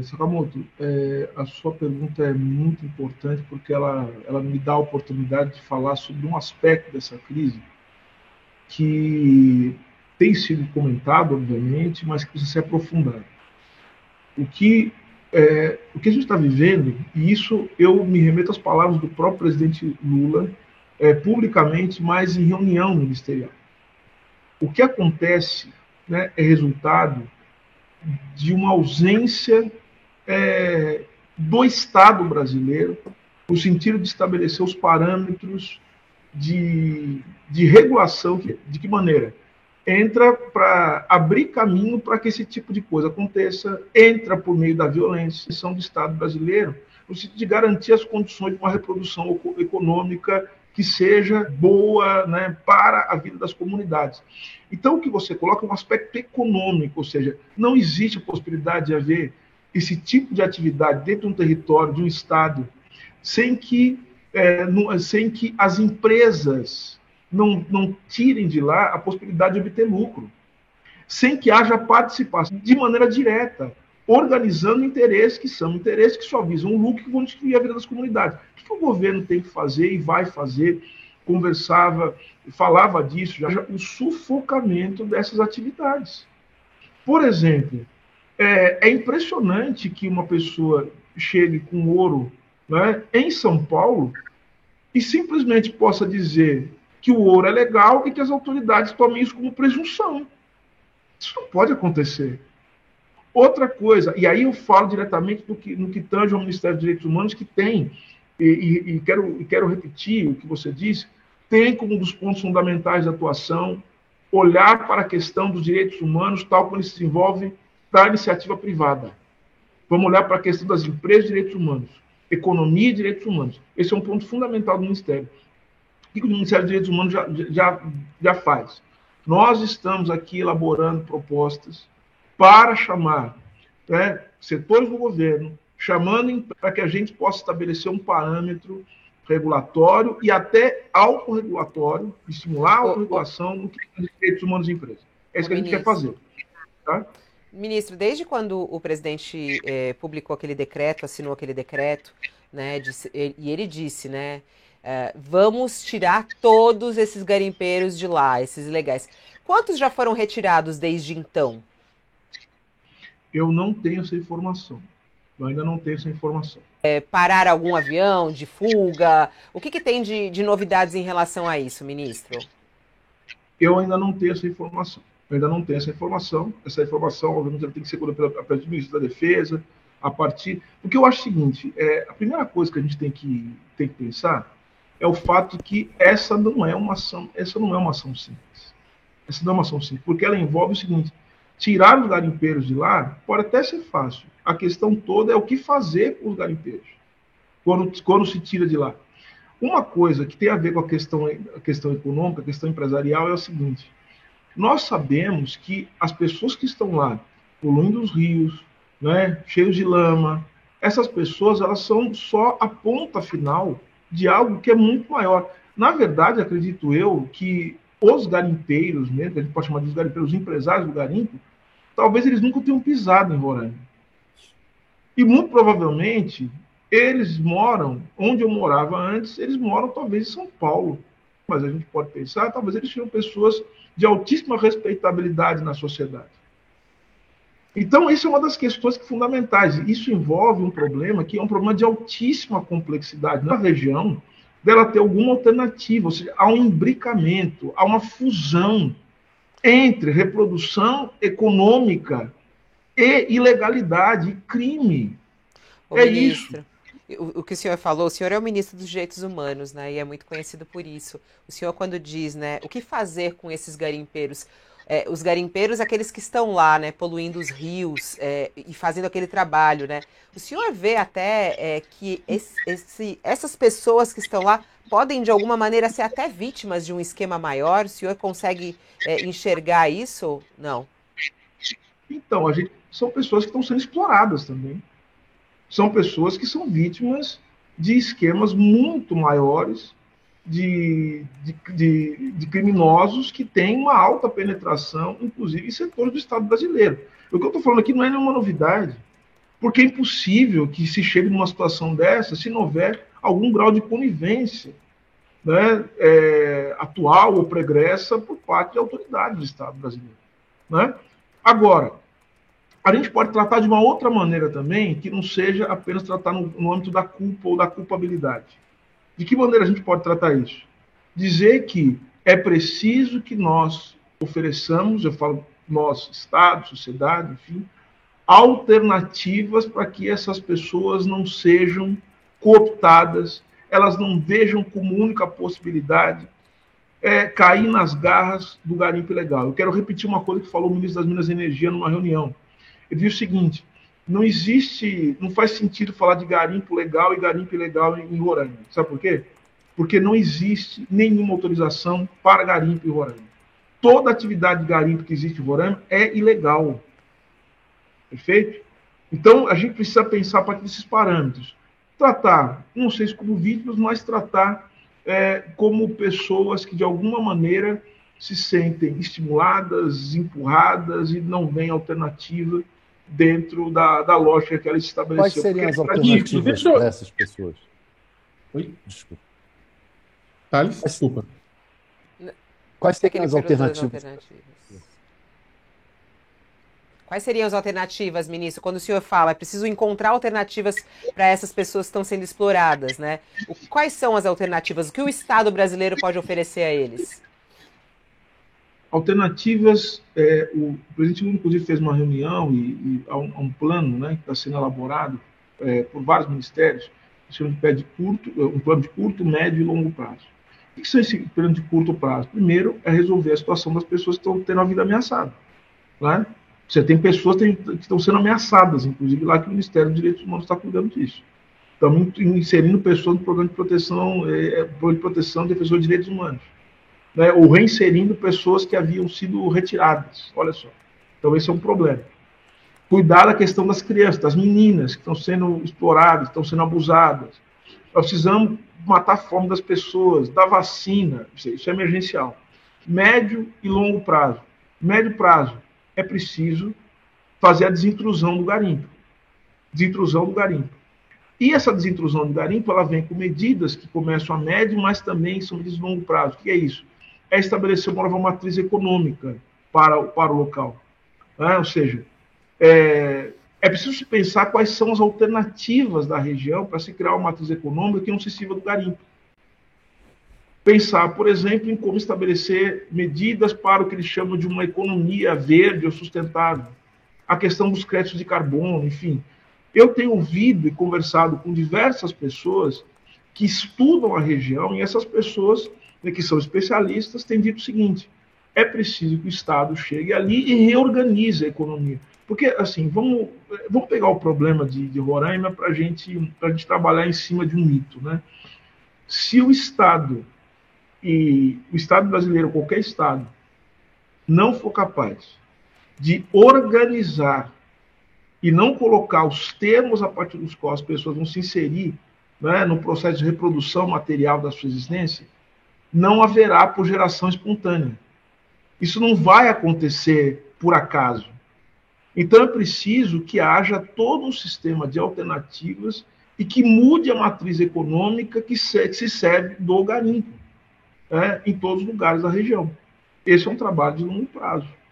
Sakamoto, a sua pergunta é muito importante porque ela me dá a oportunidade de falar sobre um aspecto dessa crise que tem sido comentado, obviamente, mas que precisa ser aprofundado. O que a gente está vivendo, e isso eu me remeto às palavras do próprio presidente Lula, publicamente, mas em reunião ministerial. O que acontece, né, é resultado de uma ausência do Estado brasileiro, no sentido de estabelecer os parâmetros de regulação. De que maneira? Entra para abrir caminho para que esse tipo de coisa aconteça, entra por meio da violência, do Estado brasileiro, no sentido de garantir as condições de uma reprodução econômica que seja boa, né, para a vida das comunidades. Então, o que você coloca é um aspecto econômico, ou seja, não existe a possibilidade de haver esse tipo de atividade dentro de um território, de um Estado, sem que as empresas não tirem de lá a possibilidade de obter lucro, sem que haja participação de maneira direta, organizando interesses que só visam um lucro, que vão destruir a vida das comunidades. O que o governo tem que fazer e vai fazer? Falava disso, já o sufocamento dessas atividades. Por exemplo, é impressionante que uma pessoa chegue com ouro, né, em São Paulo e simplesmente possa dizer que o ouro é legal e que as autoridades tomem isso como presunção. Isso não pode acontecer. Outra coisa, e aí eu falo diretamente no que tange ao Ministério dos Direitos Humanos, que tem, e quero repetir o que você disse, tem como um dos pontos fundamentais da atuação olhar para a questão dos direitos humanos tal como ele se desenvolve da iniciativa privada. Vamos olhar para a questão das empresas de direitos humanos, economia e direitos humanos. Esse é um ponto fundamental do Ministério. O que o Ministério dos Direitos Humanos já faz? Nós estamos aqui elaborando propostas para chamar, né, setores do governo, chamando para que a gente possa estabelecer um parâmetro regulatório e até autorregulatório, estimular a autorregulação no que diz direitos humanos de empresas. É isso que a gente quer fazer. Tá? Ministro, desde quando o presidente publicou aquele decreto, assinou aquele decreto, né, e ele disse, né, vamos tirar todos esses garimpeiros de lá, esses ilegais. Quantos já foram retirados desde então? Eu não tenho essa informação. Eu ainda não tenho essa informação. Parar algum avião de fuga? O que tem de novidades em relação a isso, ministro? Eu ainda não tenho essa informação. Essa informação, obviamente, ela tem que ser colhida pelo ministro da Defesa, a partir... Porque eu acho o seguinte, a primeira coisa que a gente tem que pensar é o fato de que essa não é uma ação simples. Essa não é uma ação simples, porque ela envolve o seguinte: tirar os garimpeiros de lá pode até ser fácil. A questão toda é o que fazer com os garimpeiros quando se tira de lá. Uma coisa que tem a ver com a questão econômica, a questão empresarial, é o seguinte: nós sabemos que as pessoas que estão lá poluindo os rios, né, cheios de lama, essas pessoas, elas são só a ponta final de algo que é muito maior. Na verdade, acredito eu que os garimpeiros, né, que a gente pode chamar de garimpeiros, os empresários do garimpo, talvez eles nunca tenham pisado em Roraima. E muito provavelmente eles moram onde eu morava antes, eles moram talvez em São Paulo. Mas a gente pode pensar, talvez eles sejam pessoas de altíssima respeitabilidade na sociedade. Então, isso é uma das questões fundamentais. Isso envolve um problema que é um problema de altíssima complexidade na região, dela ter alguma alternativa, ou seja, há um imbricamento, há uma fusão entre reprodução econômica e ilegalidade, e crime. Ministro, isso. O que o senhor falou, o senhor é o ministro dos Direitos Humanos, né, e é muito conhecido por isso. O senhor, quando diz, né, o que fazer com esses garimpeiros? Os garimpeiros, aqueles que estão lá, né, poluindo os rios e fazendo aquele trabalho, né? O senhor vê até que essas pessoas que estão lá podem, de alguma maneira, ser até vítimas de um esquema maior? O senhor consegue enxergar isso? Não. Então, são pessoas que estão sendo exploradas também. São pessoas que são vítimas de esquemas muito maiores de criminosos que têm uma alta penetração, inclusive em setores do Estado brasileiro. O que eu estou falando aqui não é nenhuma novidade, Porque é impossível que se chegue numa situação dessa se não houver algum grau de conivência, né, atual ou pregressa por parte de autoridades do Estado brasileiro. Né? Agora, a gente pode tratar de uma outra maneira também, que não seja apenas tratar no âmbito da culpa ou da culpabilidade. De que maneira a gente pode tratar isso? Dizer que é preciso que nós ofereçamos, eu falo nós, Estado, sociedade, enfim, alternativas para que essas pessoas não sejam cooptadas, elas não vejam como única possibilidade cair nas garras do garimpo ilegal. Eu quero repetir uma coisa que falou o ministro das Minas e Energia numa reunião. Ele disse o seguinte: não faz sentido falar de garimpo legal e garimpo ilegal em Roraima. Sabe por quê? Porque não existe nenhuma autorização para garimpo em Roraima. Toda atividade de garimpo que existe em Roraima é ilegal. Perfeito? Então, a gente precisa pensar a partir desses parâmetros. Tratar, não sei se como vítimas, mas tratar como pessoas que, de alguma maneira, se sentem estimuladas, empurradas e não veem alternativa dentro da lógica que ela estabeleceu. Quais seriam as alternativas para essas pessoas? Oi? Desculpa. Thales, desculpa. Quais seriam as alternativas? Quais seriam as alternativas, ministro? Quando o senhor fala, é preciso encontrar alternativas para essas pessoas que estão sendo exploradas, né? Quais são as alternativas? O que o Estado brasileiro pode oferecer a eles? Alternativas, o presidente Lula, inclusive, fez uma reunião e há um plano, né, que está sendo elaborado por vários ministérios, que chama de um plano de curto, médio e longo prazo. O que são esse plano de curto prazo? Primeiro, é resolver a situação das pessoas que estão tendo a vida ameaçada. Né? Você tem pessoas que estão sendo ameaçadas, inclusive lá que o Ministério dos Direitos Humanos está cuidando disso. Estamos inserindo pessoas no programa de proteção defensor de direitos humanos. Né, ou reinserindo pessoas que haviam sido retiradas. Olha só. Então, esse é um problema. Cuidar da questão das crianças, das meninas que estão sendo exploradas, estão sendo abusadas. Nós precisamos matar a fome das pessoas, da vacina, isso é emergencial. Médio e longo prazo. Médio prazo, é preciso fazer a desintrusão do garimpo. Desintrusão do garimpo. E essa desintrusão do garimpo, ela vem com medidas que começam a médio, mas também são medidas de longo prazo. O que é isso? É estabelecer uma nova matriz econômica para o local. Né? Ou seja, é preciso se pensar quais são as alternativas da região para se criar uma matriz econômica que não se sirva do garimpo. Pensar, por exemplo, em como estabelecer medidas para o que eles chamam de uma economia verde ou sustentável. A questão dos créditos de carbono, enfim. Eu tenho ouvido e conversado com diversas pessoas que estudam a região e essas pessoas, né, que são especialistas, têm dito o seguinte: é preciso que o Estado chegue ali e reorganize a economia. Porque, assim, vamos pegar o problema de Roraima para a gente trabalhar em cima de um mito. Né? Se o Estado, e o Estado brasileiro, qualquer Estado, não for capaz de organizar e não colocar os termos a partir dos quais as pessoas vão se inserir, né, no processo de reprodução material da sua existência, não haverá por geração espontânea. Isso não vai acontecer por acaso. Então é preciso que haja todo um sistema de alternativas e que mude a matriz econômica que se serve do garimpo, né, em todos os lugares da região. Esse é um trabalho de longo prazo.